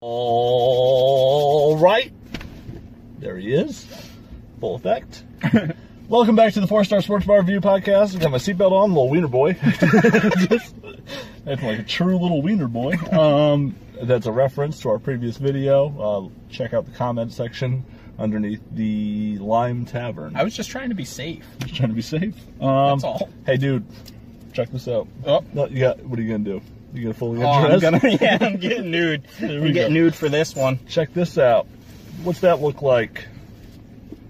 All right. There he is. Full effect. Welcome back to the 4-Star Sports Bar Review Podcast. I got my seatbelt on, little wiener boy. That's like a true little wiener boy. That's a reference to our previous video. Check out the comment section underneath the Lime Tavern. I was just trying to be safe. Just trying to be safe. That's all. Hey, dude, check this out. Oh, No, what are you gonna do? You gonna fully I'm undress? I'm getting nude. There I'm we getting go. nude for this one. Check this out. What's that look like?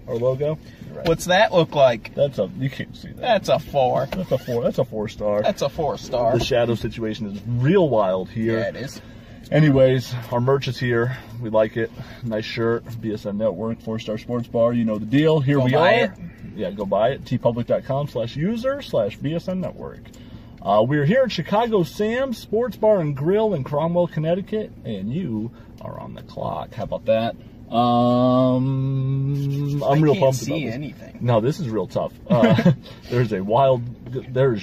Our logo? Right. What's that look like? You can't see that. That's a 4. That's a 4. That's a 4-star. That's a 4-star. The shadow situation is real wild here. Yeah, it is. Anyways, our merch is here. We like it. Nice shirt. B.S.N Network, 4-Star Sports Bar. You know the deal. Here we buy are. it. Yeah, go buy it. tpublic.com/user/BSN Network. We're here at Chicago Sam's Sports Bar and Grill in Cromwell, Connecticut, and you are on the clock. How about that? I'm real pumped about this. Anything. No, this is real tough. There's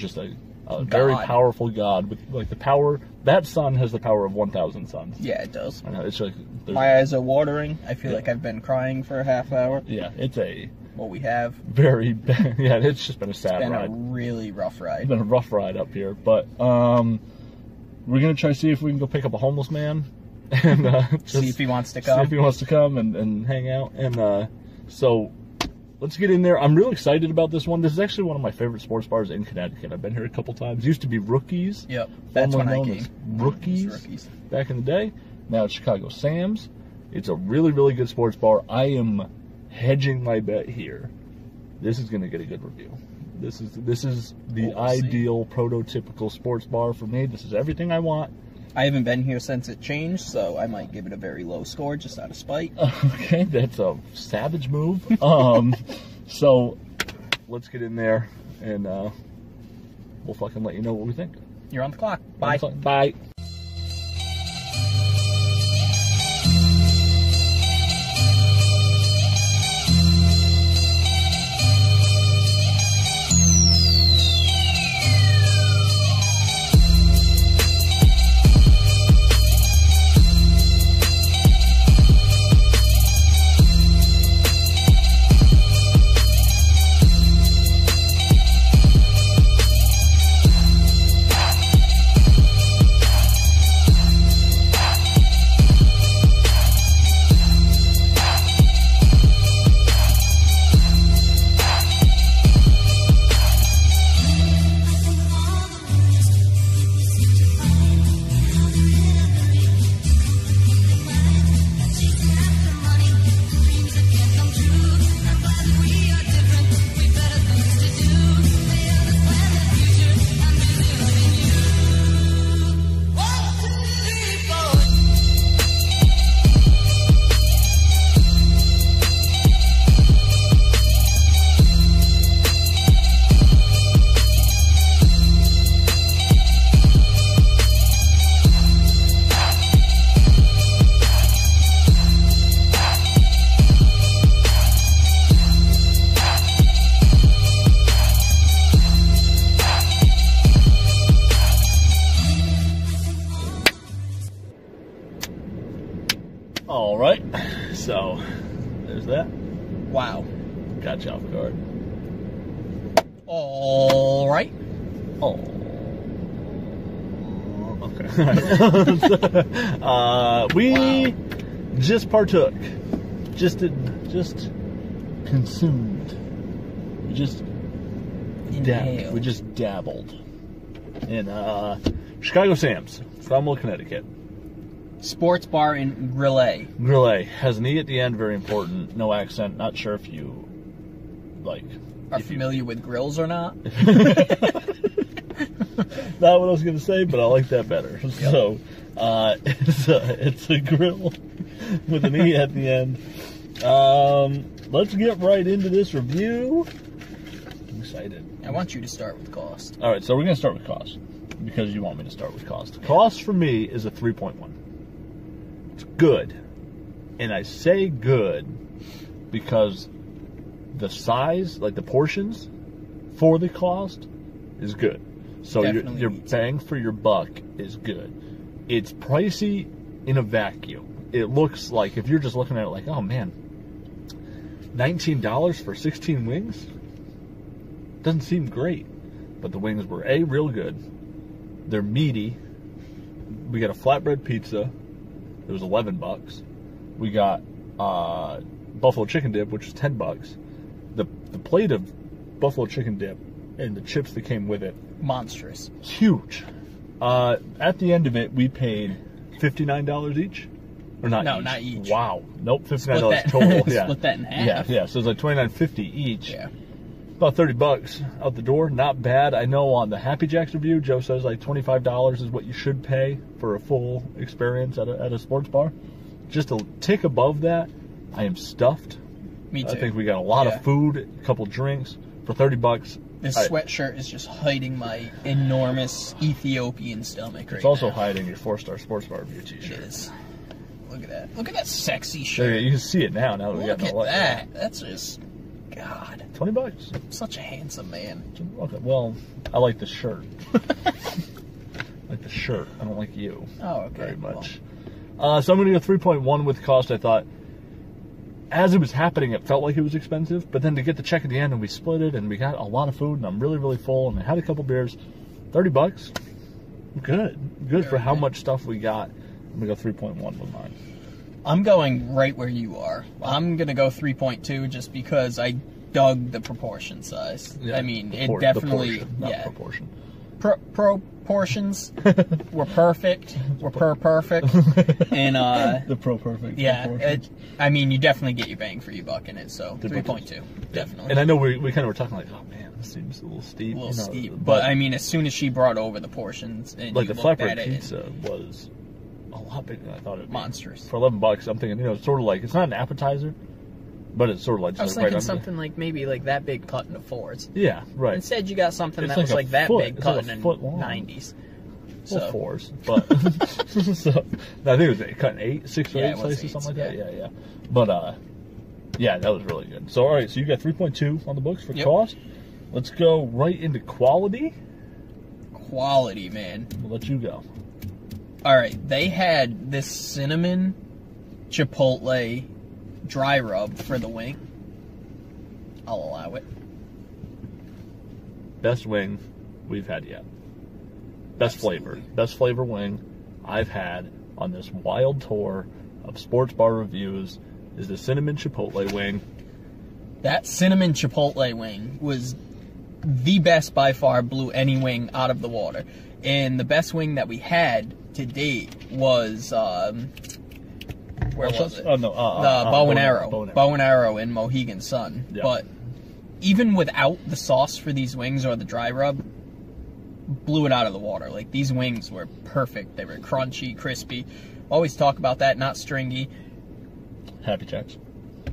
just a very powerful God with like the power. That sun has the power of 1,000 suns. Yeah, it does. I know, it's like My eyes are watering. I feel like I've been crying for a half hour. Yeah, it's a What we have. very bad. Yeah, it's just been a sad It's been ride. a really rough ride. It's been a rough ride up here, but we're gonna try to see if we can go pick up a homeless man and See if he wants to see come. if he wants to come and hang out. And so let's get in there. I'm really excited about this one. This is actually one of my favorite sports bars in Connecticut. I've been here a couple times. It used to be Rookies. Yep, that's when I formerly known came. as Rookies back in the day. Now it's Chicago Sam's. It's a really, really good sports bar. I am hedging my bet here. This is going to get a good review. This is the ideal prototypical sports bar for me. This is everything I want. I haven't been here since it changed, so I might give it a very low score just out of spite. Okay, that's a savage move. So let's get in there and we'll fucking let you know what we think. You're on the clock. Bye. Bye. All right, so there's that. Wow. Got you off guard. All right. Oh. Okay. We just partook. Just consumed. We just Inhale. We just dabbled in Chicago Sam's, Cromwell, Connecticut. Sports bar in Grillet. Grillet has an E at the end, very important. No accent. Not sure if you Are familiar with grills or not? Not what I was going to say, but I like that better. Yep. So, it's a grill with an E at the end. Let's get right into this review. I'm excited. I want you to start with cost. All right, so we're going to start with cost because you want me to start with cost. Cost for me is a 3.1. It's good. And I say good because the size, like the portions for the cost is good. So your bang for your buck is good. It's pricey in a vacuum. it looks like, if you're just looking at it like, oh man, $19 for 16 wings? Doesn't seem great. But the wings were A, real good. They're meaty. We got a flatbread pizza. It was $11. We got buffalo chicken dip, which is $10. The plate of buffalo chicken dip and the chips that came with it, monstrous, huge. At the end of it, we paid $59 each, or not? No, each. not each. Wow, nope, $59 total. Yeah, split that in half. Yeah. So it's like $29.50 each. Yeah, about $30 out the door. Not bad. I know on the Happy Jacks review, Joe says like $25 is what you should pay for a full experience at a sports bar. Just a tick above that, I am stuffed. Me too. I think we got a lot of food, a couple drinks for $30. This sweatshirt is just hiding my enormous Ethiopian stomach. It's also hiding your 4-star sports bar review t-shirt. It is. Look at that. Look at that sexy shirt. There, you can see it now. Now that we got Look the light. at that. That's just, God. $20. I'm such a handsome man. Okay, well, I like the shirt. I like the shirt. I don't like you. Oh, okay. Very much. So I'm going to go 3.1 with cost. I thought, as it was happening, it felt like it was expensive. But then to get the check at the end, and we split it, and we got a lot of food, and I'm really, really full, and I had a couple beers. $30. Good. Good for how much stuff we got. I'm going to go 3.1 with mine. I'm going right where you are. I'm going to go 3.2 just because I dug the proportion size. Yeah, I mean, it definitely... proportion. Proportions were perfect. Were perfect. And, the perfect. Yeah. I mean, you definitely get your bang for your buck in it, so 3.2. Definitely. And I know we kind of were talking like, oh man, this seems a little steep. A little steep. But, I mean, as soon as she brought over the portions and like you the looked flatbread at it, pizza was a lot bigger than I thought it'd be. Monstrous. For $11, I'm thinking, it's sort of like, it's not an appetizer, but it's sort of like just I was right thinking under. something like maybe like that big cut into fours. Yeah, right. Instead, you got something It's that was like that foot. big It's cut like a in foot long. 90s. Well, So, fours, but so I think it was cutting 6 or 8 slices, something like that. Yeah. But yeah, that was really good. So all right, so you got 3.2 on the books for cost. Let's go right into quality. Quality, man. We'll let you go. All right, they had this cinnamon chipotle dry rub for the wing. I'll allow it. Best wing we've had yet. Best flavor wing I've had on this wild tour of sports bar reviews is the cinnamon chipotle wing. That cinnamon chipotle wing was the best by far, blew any wing out of the water. And the best wing that we had to date was, where was it? Oh, no, the Bow and Arrow. Bow and Arrow in Mohegan Sun. Yeah. But even without the sauce for these wings or the dry rub, blew it out of the water. Like, these wings were perfect. They were crunchy, crispy. Always talk about that, not stringy. Happy Jacks.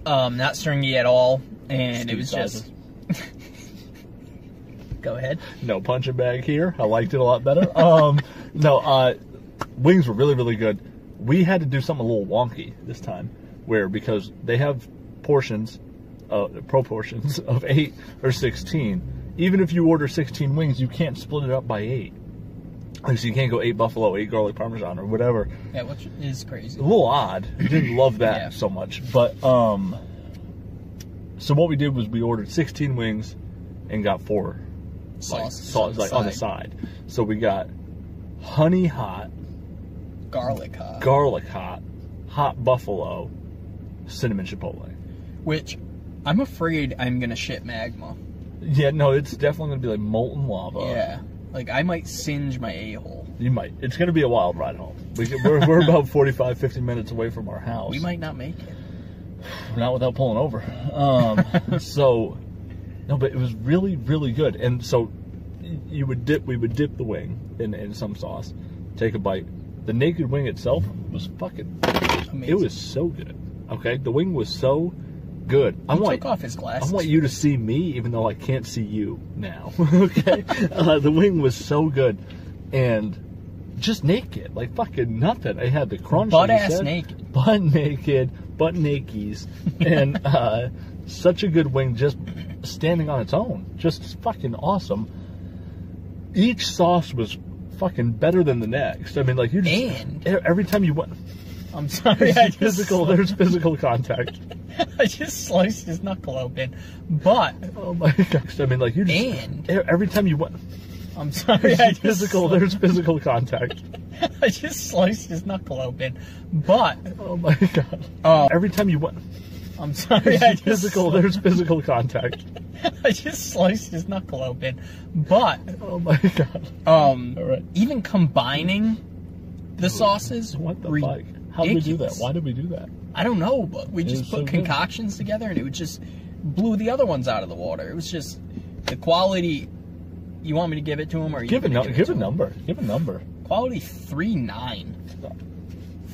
Not stringy at all. And Steve it was sizes. just... Go ahead. No punching bag here. I liked it a lot better. Wings were really, really good. We had to do something a little wonky this time, because they have proportions of 8 or 16. Even if you order 16 wings, you can't split it up by 8. Like, so you can't go 8 buffalo, 8 garlic parmesan, or whatever. Yeah, which is crazy. A little odd. Didn't love that so much. But, so what we did was we ordered 16 wings and got 4 sauce on the side. So we got honey hot, garlic hot, hot buffalo, cinnamon chipotle. Which I'm afraid I'm going to shit magma. Yeah, no, it's definitely going to be like molten lava. Yeah. Like, I might singe my a-hole. You might. It's going to be a wild ride home. We're about 45, 50 minutes away from our house. We might not make it. Not without pulling over. No, but it was really, really good. And so we would dip the wing in some sauce, take a bite. The naked wing itself was fucking amazing. It was so good. Okay? The wing was so good. He took off his glasses. I want you to see me, even though I can't see you now. Okay? The wing was so good. And just naked. Like fucking nothing. I had the crunch. Butt-ass naked. Butt naked. Butt nakies. And such a good wing just standing on its own. Just fucking awesome. Each sauce was fucking better than the next. I mean, like, you just... And... Every time you went... I'm sorry. There's physical contact. I just sliced his knuckle open, but oh my gosh! I mean, like you just every time you went. I'm sorry. There's physical contact. I just sliced his knuckle open, but oh my god! Every time you went. I'm sorry. There's physical contact. I just sliced his knuckle open, but oh my god! All right. Even combining the sauces, what the fuck? How did we do that? Why did we do that? I don't know, but we just put concoctions together, and it just blew the other ones out of the water. It was just the quality. You want me to give it to him, or give a number? Give a number. Quality 3.9.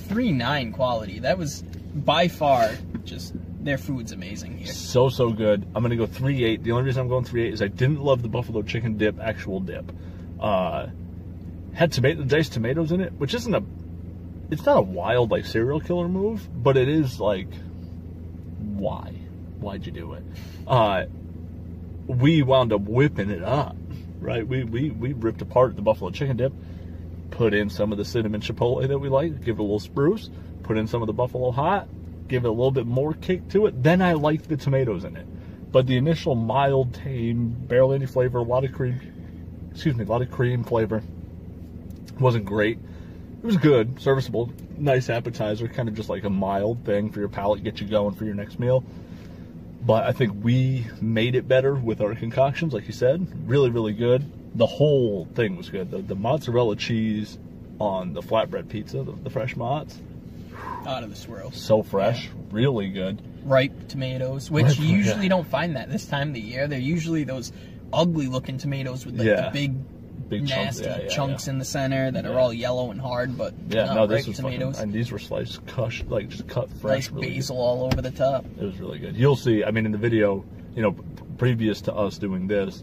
3.9 quality. That was by far just their food's amazing here. So good. I'm gonna go 3.8. The only reason I'm going 3.8 is I didn't love the buffalo chicken dip, actual dip. Had diced tomatoes in it, which isn't it's not a wild like serial killer move, but it is like, why'd you do it? We wound up whipping it up, right? We ripped apart the buffalo chicken dip, put in some of the cinnamon chipotle that we like, give it a little spruce, put in some of the buffalo hot, give it a little bit more kick to it. Then I liked the tomatoes in it, but the initial mild, tame, barely any flavor, a lot of cream flavor, wasn't great. It was good, serviceable, nice appetizer, kind of just like a mild thing for your palate, get you going for your next meal. But I think we made it better with our concoctions, like you said. Really, really good. The whole thing was good. The mozzarella cheese on the flatbread pizza, the fresh mozz. Out of this world. So fresh, really good. Ripe tomatoes, which you usually don't find that this time of the year. They're usually those ugly-looking tomatoes with like the big nasty chunks in the center that are all yellow and hard, but this was tomatoes. And these were sliced, just cut fresh. Nice really basil all over the top. It was really good. You'll see. I mean, in the video, previous to us doing this,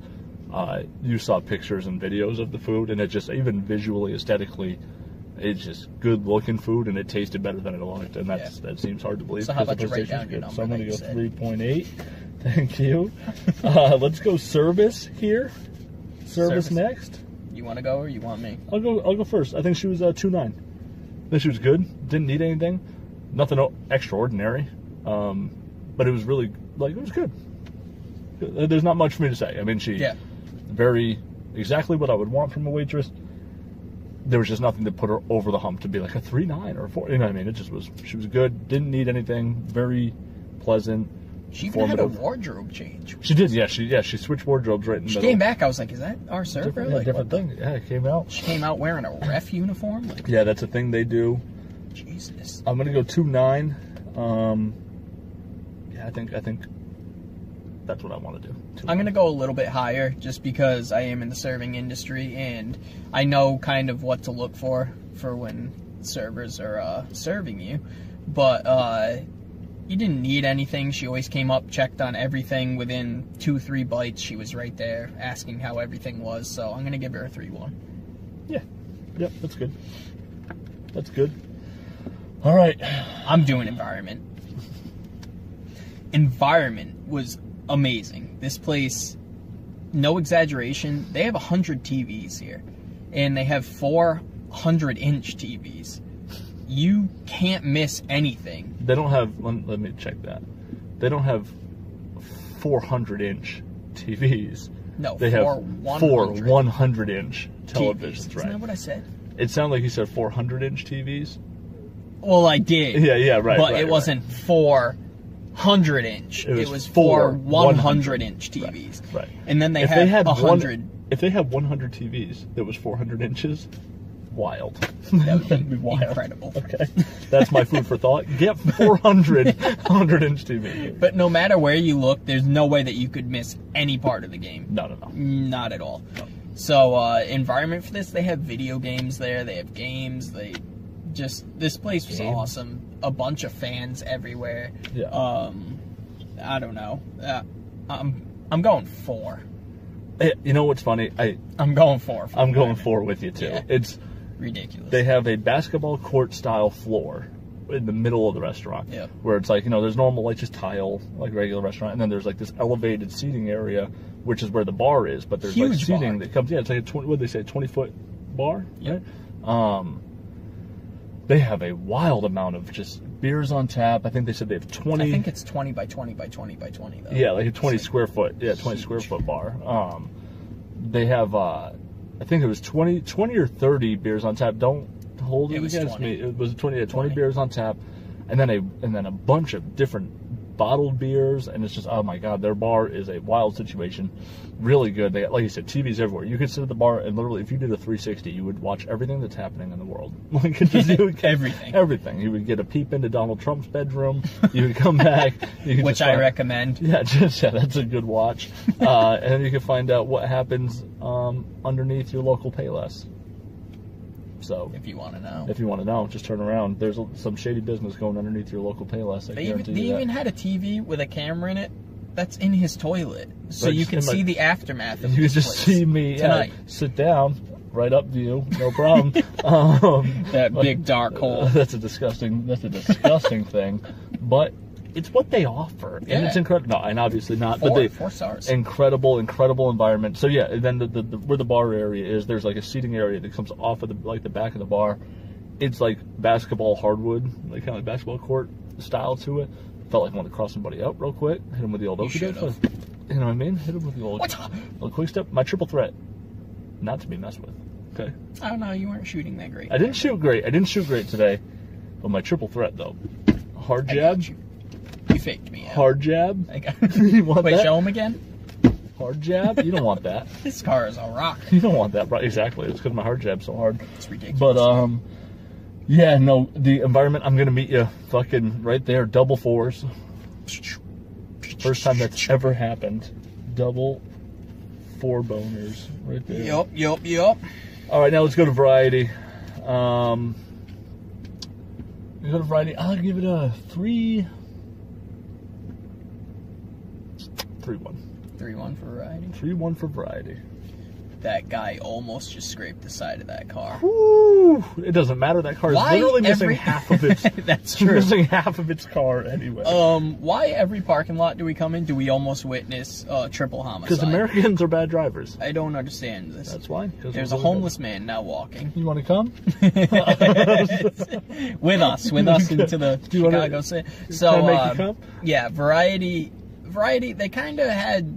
you saw pictures and videos of the food, and it just even visually, aesthetically, it's just good looking food, and it tasted better than it looked, and that seems hard to believe. So how about you write down your number? So I'm going to go 3.8. Thank you. Let's go service here. Service next. You want to go or you want me? I'll go first. I think she was 2.9. I think she was good. Didn't need anything. Nothing extraordinary. But it was really, it was good. There's not much for me to say. I mean, very exactly what I would want from a waitress. There was just nothing to put her over the hump to be like a 3.9 or a 4. You know what I mean? She was good. Didn't need anything. Very pleasant. She even had a wardrobe change. She did, she switched wardrobes right in the middle. She came back, I was like, is that our server? Different thing. Yeah, it came out. She came out wearing a ref uniform? Yeah, that's a thing they do. Jesus. I'm going to go 2.9. I think that's what I want to do. I'm going to go a little bit higher just because I am in the serving industry and I know kind of what to look for when servers are serving you. But you didn't need anything. She always came up, checked on everything. Within 2-3 bites, she was right there asking how everything was. So I'm going to give her a 3.1. Yeah. Yep, that's good. That's good. All right. I'm doing environment. Environment was amazing. This place, no exaggeration, they have 100 TVs here. And they have 400-inch TVs. You can't miss anything. They don't have, let me check that. They don't have 400-inch TVs. No, they have 100-inch televisions, right? Isn't that what I said? It sounded like you said 400-inch TVs. Well, I did. Yeah, right. But it wasn't 400-inch. It was 100-inch TVs. Right. And then they had 100. If they had 100 TVs that was 400 inches, wild. That would be wild. Incredible. Okay. That's my food for thought. Get 400 100-inch TV. But no matter where you look, there's no way that you could miss any part of the game. No. Not at all. No. So, environment for this, they have video games there. They have games. This place was awesome. A bunch of fans everywhere. Yeah. I don't know. I'm going 4. You know what's funny? I'm going 4. I'm going 4 with you too. Yeah. It's ridiculous. They have a basketball court style floor in the middle of the restaurant. Yeah. Where it's there's normal just tile regular restaurant, and then there's this elevated seating area, which is where the bar is. But there's huge seating bar. that comes. Yeah, it's like a 20. What did they say? 20-foot bar. Yeah. Right? They have a wild amount of just beers on tap. I think they said they have 20. I think it's 20 by 20 by 20 by 20 though. Yeah, like a 20 square foot. Yeah, 20 huge. square foot bar. They have, I think it was 20 or 30 beers on tap. Don't hold it against 20. me. It was 20 beers on tap, and then a bunch of different bottled beers, and it's just, oh my god, their bar is a wild situation. Really good. They, like you said, TVs everywhere. You could sit at the bar and literally, if you did a 360, you would watch everything that's happening in the world. Like, you would get everything. You would get a peep into Donald Trump's bedroom. You would come back, which I recommend. Yeah, that's a good watch. And then you can find out what happens underneath your local Payless. So if you want to know, just turn around. There's some shady business going underneath your local Payless. They even had a TV with a camera in it that's in his toilet, so But you can see the aftermath of You this just place see me tonight. Sit down, right up view, no problem. That big dark hole. That's a disgusting thing, but it's what they offer, and it's incredible. No, and obviously not. But 4 stars. Incredible environment. So yeah, and then the where the bar area is, there's like a seating area that comes off of the back of the bar. It's like basketball hardwood, like kind of like basketball court style to it. Felt like I wanted to cross somebody up real quick, hit him with the old okey doke. You know what I mean? Hit him with the old quick step. My triple threat, not to be messed with. Okay. Oh no, you weren't shooting that great. I didn't shoot great today, but my triple threat though. Hard jab. You faked me out. Hard jab. You want that? Show him again. Hard jab. You don't want that. This car is a rock. You don't want that, right? Exactly. It's because my hard jab's so hard. It's ridiculous. But yeah, no, the environment. I'm gonna meet you fucking right there. Double fours. First time that's ever happened. Double 4 boners right there. Yup. All right, now let's go to variety. I'll give it a 3-1. 3-1 for variety. 3-1 for variety. That guy almost just scraped the side of that car. Woo! It doesn't matter. That car is literally missing half of its. That's true. Missing half of its car anyway. Why every parking lot do we come in? Do we almost witness triple homicide? Because Americans are bad drivers. I don't understand this. That's why. There's a homeless man now walking. You want to come? with us into the Chicago City. So can I make you come? Yeah, variety. They kind of had,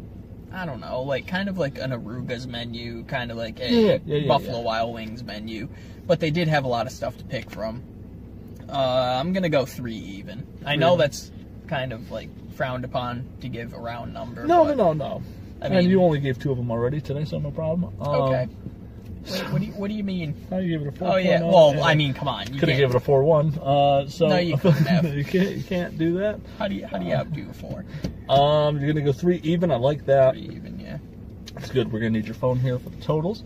I don't know, like kind of like an Aruga's menu, kind of like a Buffalo Wild Wings menu, but they did have a lot of stuff to pick from. I'm gonna go 3 even. I know that's kind of like frowned upon to give a round number. No. I mean, and you only gave 2 of them already today, so no problem. Okay. Wait, what do you mean? How do you give it a 4? Oh yeah. Well, I mean, come on. Could have given it a 4-1. So no, you couldn't have. You can't do that. How do you outdo a 4? You're gonna go 3 even. I like that. 3 even, yeah. That's good. We're gonna need your phone here for the totals.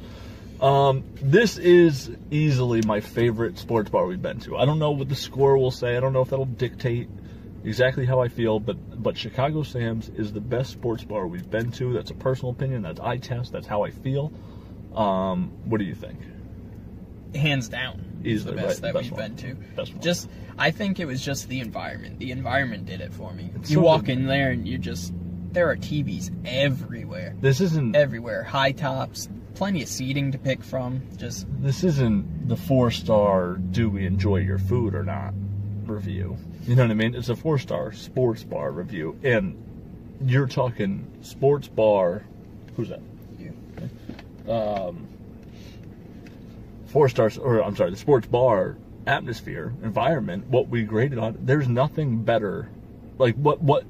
This is easily my favorite sports bar we've been to. I don't know what the score will say. I don't know if that'll dictate exactly how I feel, but Chicago Sam's is the best sports bar we've been to. That's a personal opinion. That's eye test. That's how I feel. What do you think? Hands down, Easily, the best right, that we've been to. Best one. Just, I think it was just the environment. The environment did it for me. It's you so walk good. in there and there are TVs everywhere. This isn't everywhere. High tops, plenty of seating to pick from. This isn't the 4-star do we enjoy your food or not review. You know what I mean? It's a 4-star sports bar review, and you're talking sports bar. Who's that? You. 4 stars, or I'm sorry, the sports bar atmosphere, environment, what we graded on. There's nothing better. Like, what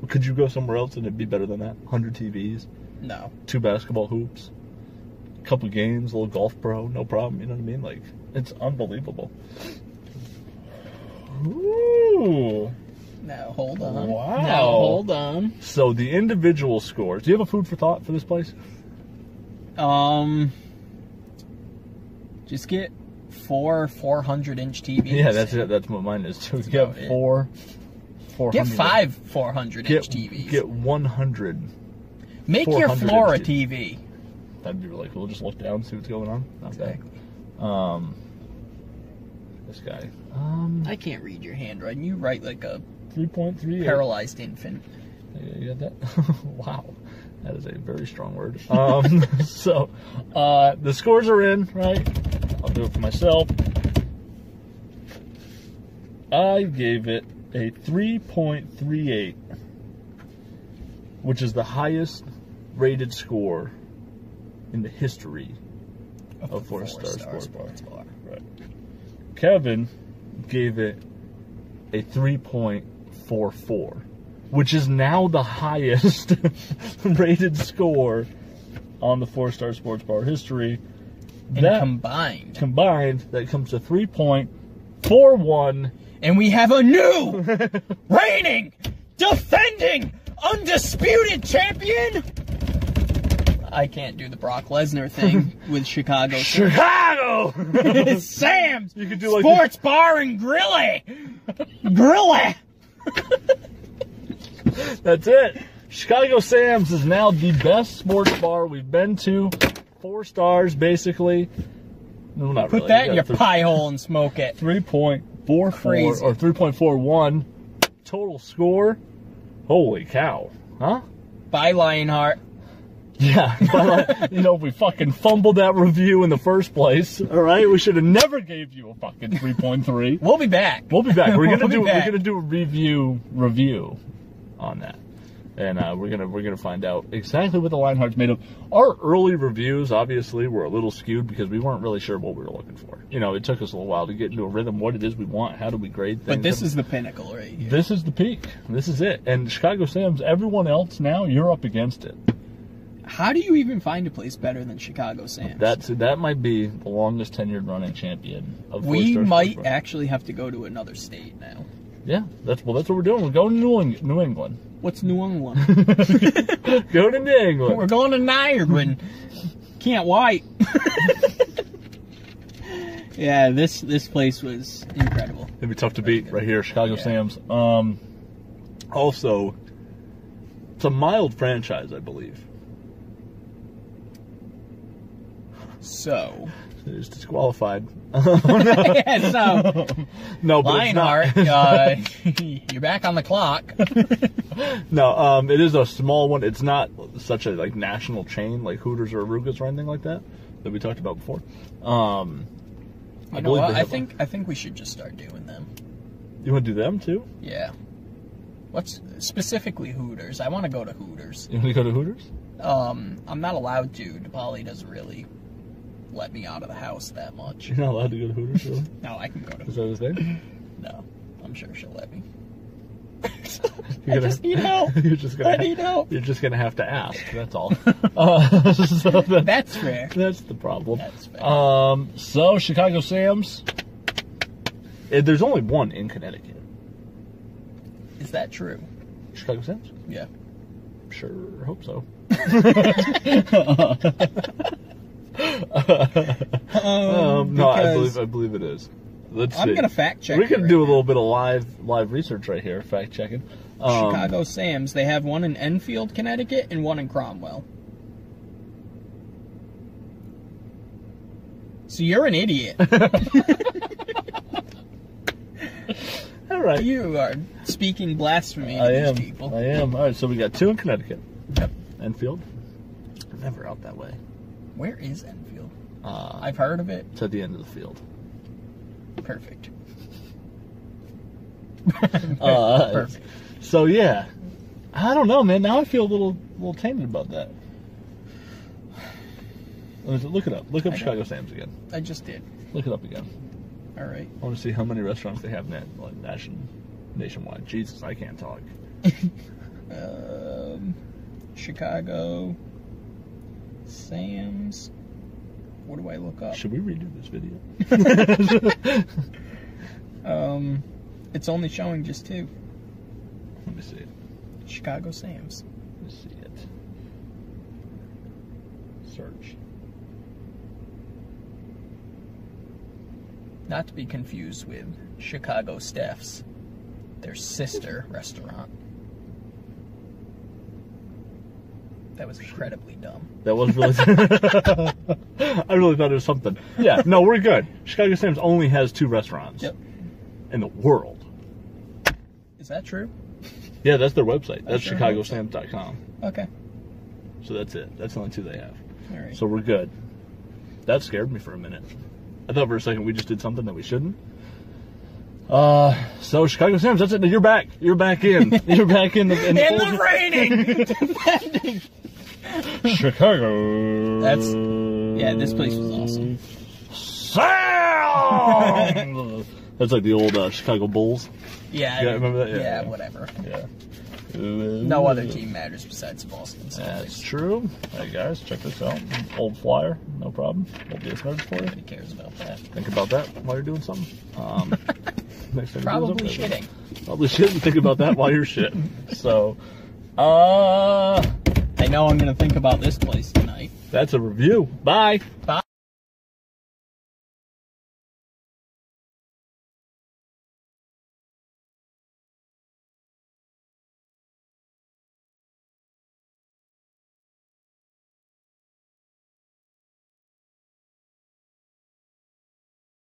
could you go somewhere else and it'd be better than that? 100 TVs, No. 2 basketball hoops, a couple games, a little golf pro, no problem. You know what I mean? Like, it's unbelievable. Ooh. Now hold on. Wow. Now hold on. So the individual scores. Do you have a food for thought for this place? Just get 4 400-inch TVs. Yeah, that's it. That's what mine is too. Get 4 400. Get 5 400-inch TVs. Get 100. Make your floor a TV. That'd be really cool. Just look down, see what's going on. Not Exactly. bad. This guy. I can't read your handwriting. You write like a 3.3. paralyzed infant. You got that? Wow. That is a very strong word. So, the scores are in, right? I'll do it for myself. I gave it a 3.38, which is the highest rated score in the history of 4-star sports bar. Right. Kevin gave it a 3.44, which is now the highest rated score on the 4-star sports bar history. And combined, that comes to 3.41. And we have a new reigning, defending, undisputed champion. I can't do the Brock Lesnar thing with Chicago. Chicago! Sam's! You could do like Sports Bar and Grilly! Grilly! That's it. Chicago Sam's is now the best sports bar we've been to. 4 stars, basically. No, not Put really. that in your pie hole and smoke it. 3.44 Crazy. or 3.41 total score. Holy cow. Huh? Bye, Lionheart. Yeah. But, you know, we fucking fumbled that review in the first place. All right? We should have never gave you a fucking 3.3. We'll be back. We'll be back. We're gonna back. do a review on that. And we're gonna find out exactly what the Lionheart's made of. Our early reviews, obviously, were a little skewed because we weren't really sure what we were looking for. You know, it took us a little while to get into a rhythm, what it is we want, how do we grade things. But this is the pinnacle right here. This is the peak. This is it. And Chicago Sam's, everyone else now, you're up against it. How do you even find a place better than Chicago Sam's? That might be the longest tenured running champion of We 4-star might sports bar. actually have to go to another state now. Yeah, that's what we're doing. We're going to New England. What's New England? Go to New England. We're going to Niagara. Can't wait. Yeah, this place was incredible. It'd be tough to beat right here, Chicago Sam's. Also, it's a mild franchise, I believe. So It's disqualified. yeah, so No, but Lionheart, it's not. you're back on the clock. No, it is a small one. It's not such a like national chain like Hooters or Arugas or anything like that we talked about before. You know what? I think we should just start doing them. You want to do them too? Yeah. What's specifically Hooters? I want to go to Hooters. You want to go to Hooters? I'm not allowed to. DePauli doesn't really let me out of the house that much. You're not allowed to go to Hooters, really? No, I can go to Is Hooters. that a thing? No, I'm sure she'll let me. I just need help. You're just gonna I need help. You're just gonna have to ask. That's all. That's fair. That's the problem. That's fair. So Chicago Sam's. There's only one in Connecticut. Is that true? Chicago Sam's? Yeah. Sure, hope so. No, I believe it is. Let's see. I'm gonna fact check. We can it do a right little bit of live research right here, fact checking. Chicago Sam's. They have one in Enfield, Connecticut, and one in Cromwell. So you're an idiot. All right. You are speaking blasphemy to I these people. am. All right, so we got 2 in Connecticut. Yep. Enfield. Never out that way. Where is Enfield? I've heard of it. It's at the end of the field. Perfect. Perfect. So yeah, I don't know, man. Now I feel a little tainted about that. Look it up. Look up Chicago Sam's again. I just did. Look it up again. All right. I want to see how many restaurants they have nationwide. Jesus, I can't talk. Chicago Sam's. What do I look up? Should we redo this video? It's only showing just 2. Let me see it. Chicago Sam's. Let me see it. Search. Not to be confused with Chicago Steph's, their sister restaurant. That was incredibly dumb. That was really... I really thought it was something. Yeah, no, we're good. Chicago Sam's only has 2 restaurants in the world. Is that true? Yeah, that's their website. That's Sure chicagosams.com. Okay. So that's it. That's the only 2 they have. All right. So we're good. That scared me for a minute. I thought for a second we just did something that we shouldn't. So Chicago Sims, that's it. You're back. You're back in. You're back in the reigning defending Chicago. Yeah, this place was awesome. Sound. That's like the old Chicago Bulls. Yeah, remember that? Yeah, whatever. Yeah. No other team matters besides Boston. That's true. Hey guys, check this out. Old flyer, no problem. Old B.S.N for you. Nobody cares about that. Think about that while you're doing something. Next time Probably you're doing something. shitting. Probably shitting. Think about that while you're shitting. So, I know I'm gonna think about this place tonight. that's a review. Bye. Bye.